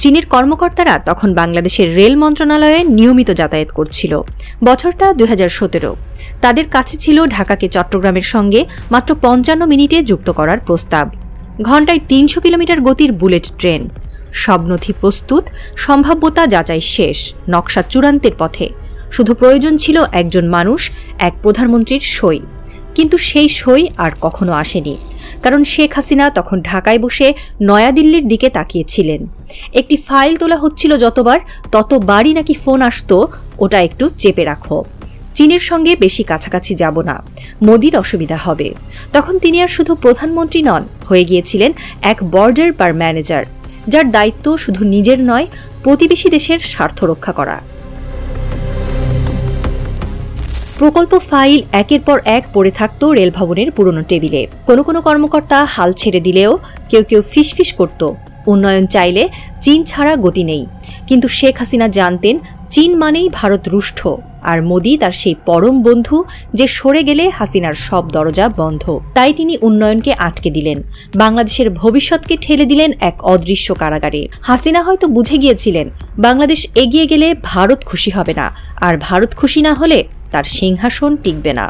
চীনের কর্মকর্তারা তখন বাংলাদেশের রেল মন্ত্রণালয়ে নিয়মিত যাতায়াত করছিল। বছরটা 2017। তাদের কাছে ছিল ঢাকাকে চট্টগ্রামের সঙ্গে মাত্র 55 মিনিটে যুক্ত করার প্রস্তাব। ঘণ্টায় 300 কিলোমিটার গতির বুলেট ট্রেন। সব নথি প্রস্তুত, সম্ভাব্যতা যাচাই শেষ, নকশা চূড়ান্তের পথে। শুধু প্রয়োজন ছিল একজন মানুষ, এক প্রধানমন্ত্রীর সই। কিন্তু সেই সই আর কখনো আসেনি, কারণ শেখ হাসিনা তখন ঢাকায় বসে নয়াদিল্লির দিকে তাকিয়েছিলেন। একটি ফাইল তোলা হচ্ছিল যতবার, ততবারই নাকি ফোন আসতো, ওটা একটু চেপে রাখো, চীনের সঙ্গে বেশি কাছাকাছি যাব না, মোদির অসুবিধা হবে। তখন তিনি আর শুধু প্রধানমন্ত্রী নন, হয়ে গিয়েছিলেন এক বর্ডার পার ম্যানেজার, যার দায়িত্ব শুধু নিজের নয়, প্রতিবেশী দেশের স্বার্থ রক্ষা করা। প্রকল্প ফাইল একের পর এক পড়ে থাকত রেলভবনের পুরনো টেবিলে। কোনো কোনো কর্মকর্তা হাল ছেড়ে দিলেও কেউ কেউ ফিসফিস করত, উন্নয়ন চাইলে চীন ছাড়া গতি নেই। কিন্তু শেখ হাসিনা জানতেন চীন মানেই ভারত রুষ্ট, আর মোদি তার সেই পরম বন্ধু, যে সরে গেলে হাসিনার সব দরজা বন্ধ। তাই তিনি উন্নয়নকে আটকে দিলেন, বাংলাদেশের ভবিষ্যৎকে ঠেলে দিলেন এক অদৃশ্য কারাগারে। হাসিনা হয়তো বুঝে গিয়েছিলেন বাংলাদেশ এগিয়ে গেলে ভারত খুশি হবে না, আর ভারত খুশি না হলে তার সিংহাসন টিকবে না।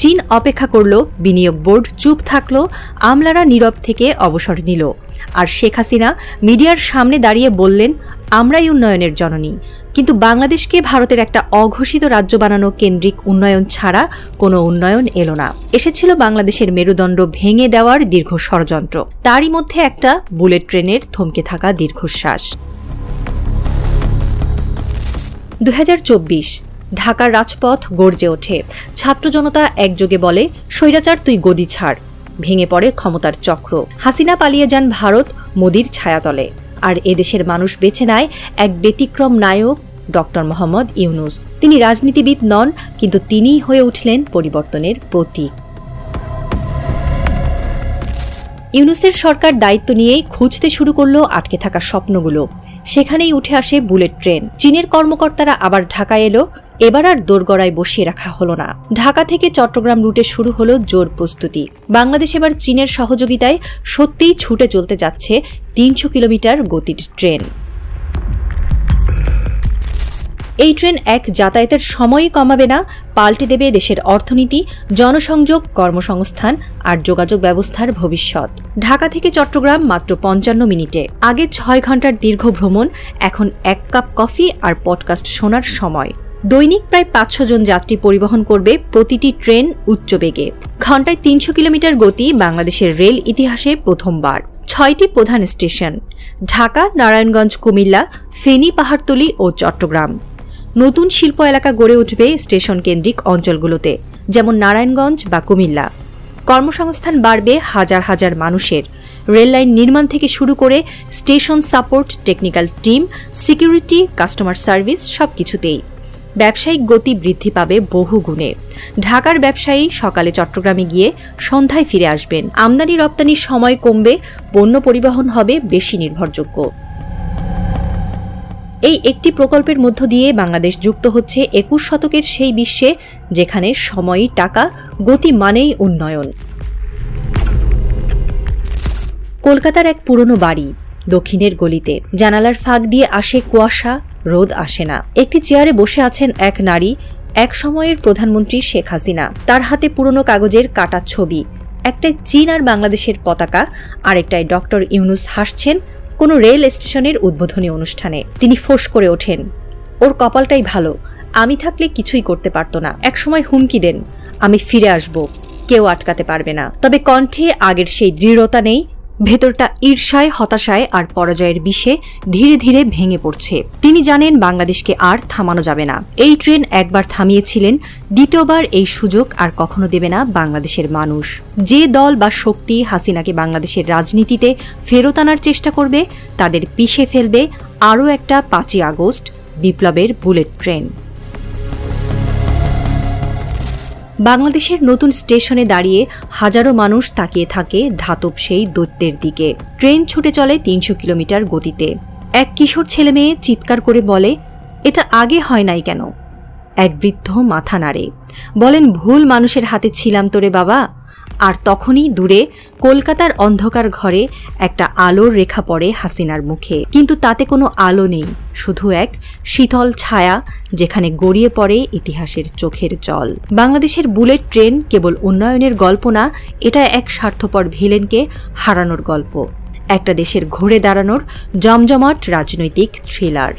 চীন অপেক্ষা করল, বিনিয়োগ বোর্ড চুপ থাকল, আমলারা নীরব থেকে অবসর নিল, আর শেখ হাসিনা মিডিয়ার সামনে দাঁড়িয়ে বললেন, আমরাই উন্নয়নের জননী। কিন্তু বাংলাদেশকে ভারতের একটা অঘোষিত রাজ্য বানানো কেন্দ্রিক উন্নয়ন ছাড়া কোনো উন্নয়ন এলো না। এসেছিল বাংলাদেশের মেরুদণ্ড ভেঙে দেওয়ার দীর্ঘ ষড়যন্ত্র, তারই মধ্যে একটা বুলেট ট্রেনের থমকে থাকা দীর্ঘশ্বাস। 2024 ঢাকার রাজপথ গর্জে ওঠে, ছাত্র জনতা একযোগে বলে, স্বৈরাচার তুই গদি ছাড়। ভেঙে পড়ে ক্ষমতার চক্র, হাসিনা পালিয়ে যান ভারত মোদির ছায়াতলে, আর এদেশের মানুষ বেছে নেয় এক ব্যতিক্রম নায়ক, ডক্টর মোহাম্মদ ইউনূস। তিনি রাজনীতিবিদ নন, কিন্তু তিনিই হয়ে উঠলেন পরিবর্তনের প্রতীক। ইউনূসের সরকার দায়িত্ব নিয়েই খুঁজতে শুরু করলো আটকে থাকা স্বপ্নগুলো। সেখানেই উঠে আসে বুলেট ট্রেন। চীনের কর্মকর্তারা আবার ঢাকায় এলো, এবার আর দোরগড়ায় বসিয়ে রাখা হলো না। ঢাকা থেকে চট্টগ্রাম রুটে শুরু হলো জোর প্রস্তুতি। বাংলাদেশ এবার চীনের সহযোগিতায় সত্যিই ছুটে চলতে যাচ্ছে 300 কিলোমিটার গতির ট্রেন। এই ট্রেন এক যাতায়াতের সময়ই কমাবে না, পাল্টে দেবে দেশের অর্থনীতি, জনসংযোগ, কর্মসংস্থান আর যোগাযোগ ব্যবস্থার ভবিষ্যৎ। ঢাকা থেকে চট্টগ্রাম মাত্র 55 মিনিটে। আগে 6 ঘন্টার দীর্ঘ ভ্রমণ, এখন 1 কাপ কফি আর পডকাস্ট শোনার সময়। দৈনিক প্রায় 500 জন যাত্রী পরিবহন করবে প্রতিটি ট্রেন উচ্চ বেগে। ঘণ্টায় 300 কিলোমিটার গতি বাংলাদেশের রেল ইতিহাসে প্রথমবার। 6টি প্রধান স্টেশন: ঢাকা, নারায়ণগঞ্জ, কুমিল্লা, ফেনী, পাহাড়তলী ও চট্টগ্রাম। নতুন শিল্প এলাকা গড়ে উঠবে স্টেশন কেন্দ্রিক অঞ্চলগুলোতে, যেমন নারায়ণগঞ্জ বা কুমিল্লা। কর্মসংস্থান বাড়বে হাজার হাজার মানুষের। রেললাইন নির্মাণ থেকে শুরু করে station support, technical team, security, customer service সবকিছুতেই। ব্যবসায়িক গতি বৃদ্ধি পাবে বহু গুণে। ঢাকার ব্যবসায়ী সকালে চট্টগ্রামে গিয়ে সন্ধ্যায় ফিরে আসবেন। আমদানি রপ্তানির সময় কমবে, পণ্য পরিবহন হবে বেশি নির্ভরযোগ্য। এই একটি প্রকল্পের মধ্য দিয়ে বাংলাদেশ যুক্ত হচ্ছে 21 শতকের সেই বিশ্বে, যেখানে সময়ই টাকা, গতি মানেই উন্নয়ন। কলকাতার এক পুরনো বাড়ি, দক্ষিণের গলিতে। জানালার ফাঁক দিয়ে আসে কুয়াশা, রোদ আসে না। একটি চেয়ারে বসে আছেন এক নারী, এক সময়ের প্রধানমন্ত্রী শেখ হাসিনা। তার হাতে পুরনো কাগজের কাটা ছবি, একটাই চীন আর বাংলাদেশের পতাকা, আরেকটায় ডক্টর ইউনূস হাসছেন কোনো রেল স্টেশনের উদ্বোধনী অনুষ্ঠানে। তিনি ফোঁস করে ওঠেন, ওর কপালটাই ভালো, আমি থাকলে কিছুই করতে পারত না। একসময় হুমকি দেন, আমি ফিরে আসব, কেউ আটকাতে পারবে না। তবে কণ্ঠে আগের সেই দৃঢ়তা নেই, ভেতরটা ঈর্ষায়, হতাশায় আর পরাজয়ের বিষে ধীরে ধীরে ভেঙে পড়ছে। তিনি জানেন বাংলাদেশকে আর থামানো যাবে না। এই ট্রেন একবার থামিয়েছিলেন, দ্বিতীয়বার এই সুযোগ আর কখনো দেবে না বাংলাদেশের মানুষ। যে দল বা শক্তি হাসিনাকে বাংলাদেশের রাজনীতিতে ফেরত আনার চেষ্টা করবে, তাদের পিষে ফেলবে আরও একটা 5ই আগস্ট, বিপ্লবের বুলেট ট্রেন। বাংলাদেশের নতুন স্টেশনে দাঁড়িয়ে হাজারো মানুষ তাকিয়ে থাকে ধাতব সেই দৈত্যের দিকে। ট্রেন ছুটে চলে 300 কিলোমিটার গতিতে। এক কিশোর ছেলে মেয়ে চিৎকার করে বলে, এটা আগে হয় নাই কেন? এক বৃদ্ধ মাথা নাড়ে, বলেন, ভুল মানুষের হাতে ছিলাম তোরে বাবা, আর তখনই দূরে কলকাতার অন্ধকার ঘরে একটা আলোর রেখা পড়ে হাসিনার মুখে, কিন্তু তাতে কোনো আলো নেই, শুধু এক শীতল ছায়া যেখানে গড়িয়ে পড়ে ইতিহাসের চোখের জল। বাংলাদেশের বুলেট ট্রেন কেবল উন্নয়নের গল্প না, এটা এক স্বার্থপর ভিলেনকে হারানোর গল্প, একটা দেশের ঘুরে দাঁড়ানোর জমজমাট রাজনৈতিক থ্রিলার।